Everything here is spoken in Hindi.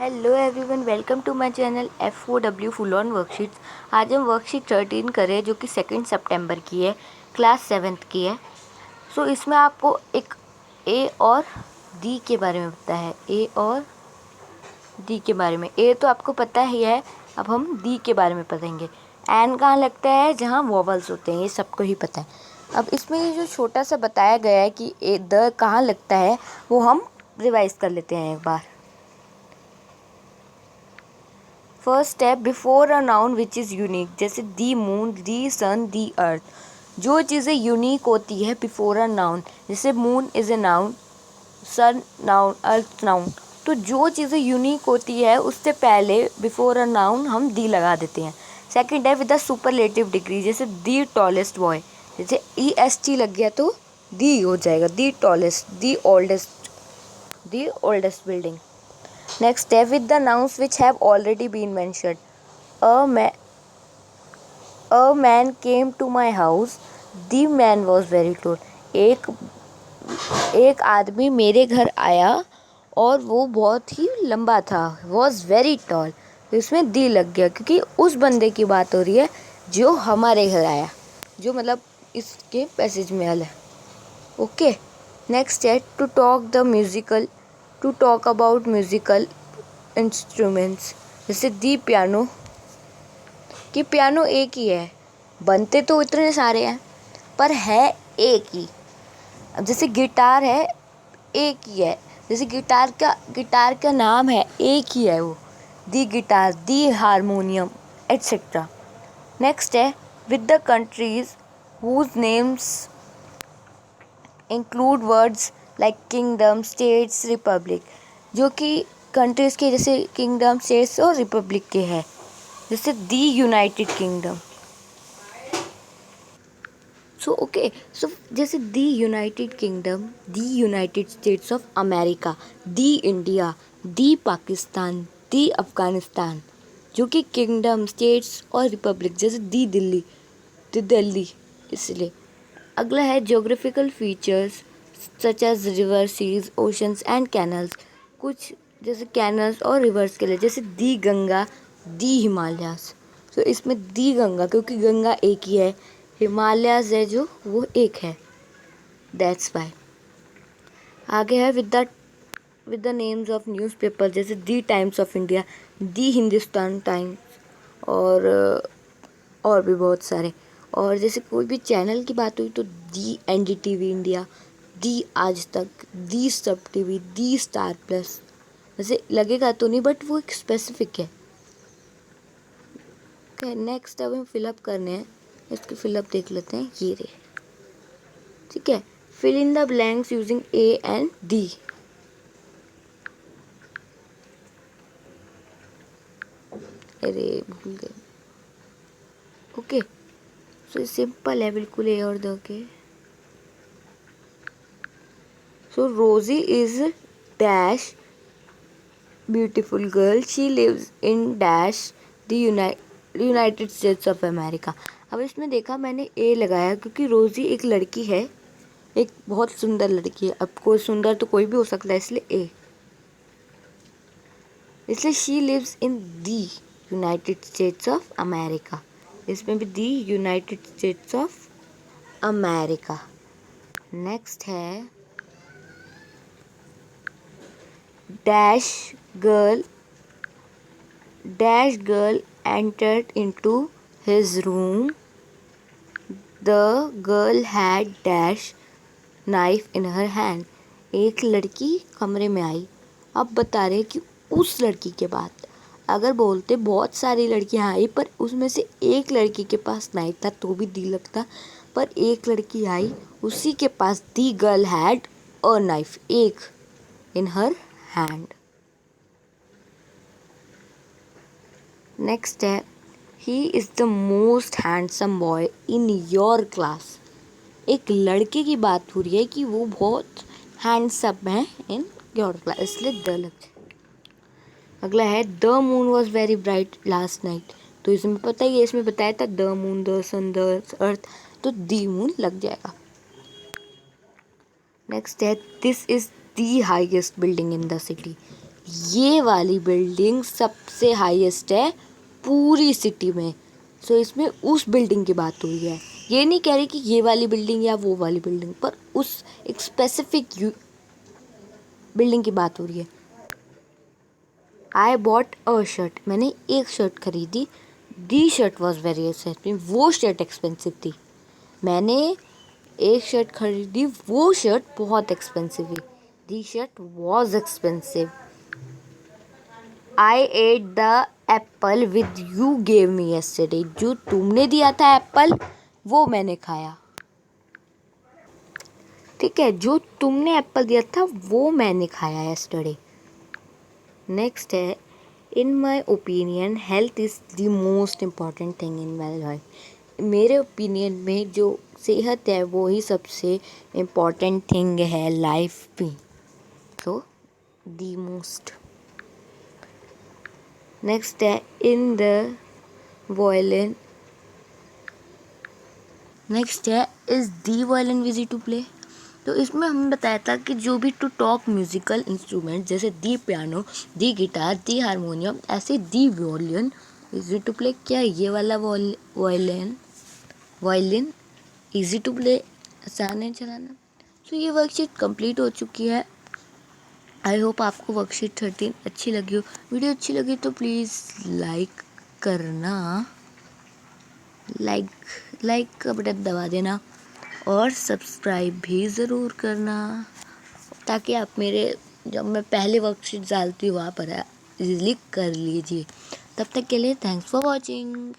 Hello everyone, welcome to my channel F4W full on worksheets. आज हम वर्कशीट 13 करें जो कि 2 सितंबर की है, क्लास 7th की है। सो इसमें आपको एक ए और डी के बारे में पता है। ए और डी के बारे में, ए तो आपको पता ही है, अब हम डी के बारे में पढ़ेंगे। एन कहाँ लगता है? जहाँ वॉवल्स होते हैं, ये सबको ही पता है। अब इसमें ये जो छोटा सा बताया गया है कि ए द कहाँ लगता है, वो हम रिवाइज कर लेते हैं एक बार। First step, before a noun which is unique, जैसे दी मून, दी सन, दी अर्थ। जो चीज़ें यूनिक होती है बिफोर अ नाउन, जैसे moon is a noun, sun noun, earth noun. तो जो चीज़ें यूनिक होती है उससे पहले बिफोर अ नाउन हम दी लगा देते हैं। सेकंड है विद द सुपरलेटिव डिग्री, जैसे दी टॉलेस्ट बॉय, जैसे EST लग गया तो दी हो जाएगा, दी tallest, the oldest building. Next step, with the nouns which have already been mentioned. A man came to my house. The man was very tall. एक आदमी मेरे घर आया और वो बहुत ही लंबा था। Was very tall. इसमें दी लग गया क्योंकि उस बंदे की बात हो रही है जो हमारे घर आया, जो मतलब इसके पैसेज में आया। ओके, नेक्स्ट है to talk the musical, to talk about musical instruments, जैसे दी पियानो, कि पियानो एक ही है, बनते तो इतने सारे हैं पर है एक ही। अब जैसे गिटार है, एक ही है, जैसे गिटार का नाम है, एक ही है वो, the guitar, the harmonium, etcetera. Next है with the countries whose names include words like kingdom, states, republic, जो कि कंट्रीज़ के जैसे किंगडम, स्टेट्स और रिपब्लिक के हैं, जैसे दी यूनाइटेड किंगडम। सो जैसे the United Kingdom, the United states of America, the India, the Pakistan, the Afghanistan, जो कि किंगडम, स्टेट्स और रिपब्लिक, जैसे दी दिल्ली, इसलिए। अगला है geographical features such as river, seas, oceans and canals, कुछ जैसे कैनल्स और रिवर्स के लिए, जैसे दी गंगा, दी हिमालयास। तो इसमें दी गंगा क्योंकि गंगा एक ही है, हिमालयास है जो वो एक है, दैट्स वाई। आगे है with the names of newspaper, जैसे the Times of India, the Hindustan Times और भी बहुत सारे। और जैसे कोई भी चैनल की बात हुई तो दी NDTV इंडिया, दी आज तक, दी सब TV, दी स्टार प्लस। वैसे लगेगा तो नहीं बट वो एक स्पेसिफिक है। ओके, नेक्स्ट अब हम फिलअप करने हैं, इसके फिलअप देख लेते हैं, ये रे। ठीक है, fill in the blanks using A and D। अरे भूल गए। ओके, सो सिंपल है बिल्कुल, A और द के। So Rosie is dash beautiful girl, she lives in dash the united states of America. अब इसमें देखा मैंने ए लगाया क्योंकि रोजी एक लड़की है, एक बहुत सुंदर लड़की है। अब कोई सुंदर तो कोई भी हो सकता है, इसलिए ए, इसलिए she lives in the United states of America, इसमें भी the United states of America. Next है dash girl entered into his room. The girl had dash knife in her hand. एक लड़की कमरे में आई। अब बता रहे कि उस लड़की के बाद, अगर बोलते बहुत सारी लड़कियां आई पर उसमें से एक लड़की के पास नाइफ था तो भी दी लगता, पर एक लड़की आई उसी के पास, the girl had a knife, एक इन हर हैंड। नेक्स्ट है he is the most handsome boy in your class. एक लड़के की बात हो रही है कि वो बहुत हैंडसम है इन योर क्लास, इसलिए द लग। अगला है the moon was very bright last night, तो इसमें पता ही है, इसमें बताया था the moon, the sun, the earth, तो दी मून लग जाएगा। नेक्स्ट है this is the highest building in the city, ये वाली बिल्डिंग सबसे हाईएस्ट है पूरी सिटी में। सो इसमें उस बिल्डिंग की बात हो रही है, ये नहीं कह रही कि ये वाली बिल्डिंग या वो वाली बिल्डिंग, पर उस एक स्पेसिफिक बिल्डिंग की बात हो रही है। आई बॉट अ शर्ट, मैंने एक शर्ट खरीदी। दी शर्ट वॉज वेरी एक्सपेंसिव, वो शर्ट एक्सपेंसिव थी। मैंने एक शर्ट खरीदी, वो शर्ट बहुत एक्सपेंसिव थी। The shirt was expensive. I ate the apple with you gave me yesterday, जो तुमने दिया था एप्पल वो मैंने खाया। ठीक है, जो तुमने एप्पल दिया था वो मैंने खाया यस्टरडे। नेक्स्ट है, in my opinion health is the most important thing in my life. मेरे ओपिनियन में जो सेहत है वो ही सबसे इम्पॉर्टेंट थिंग है लाइफ में। तो दी मोस्ट। नेक्स्ट है, इन द वायलिन। नेक्स्ट है, is the violin easy to play. तो इसमें हमने बताया था कि जो भी टू टॉप म्यूजिकल इंस्ट्रूमेंट जैसे the piano, the guitar, the harmonium, ऐसे दी वायलिन इजी टू प्ले। क्या ये वाला वायलिन इजी टू प्ले, आसान है चलाना। तो ये वर्कशीट कंप्लीट हो चुकी है। आई होप आपको वर्कशीट 13 अच्छी लगी हो। वीडियो अच्छी लगी तो प्लीज़ लाइक करना, लाइक का बटन दबा देना और सब्सक्राइब भी ज़रूर करना, ताकि आप मेरे जब मैं पहले वर्कशीट डालती हूँ वहाँ पर इजीली कर लीजिए। तब तक के लिए थैंक्स फॉर वॉचिंग।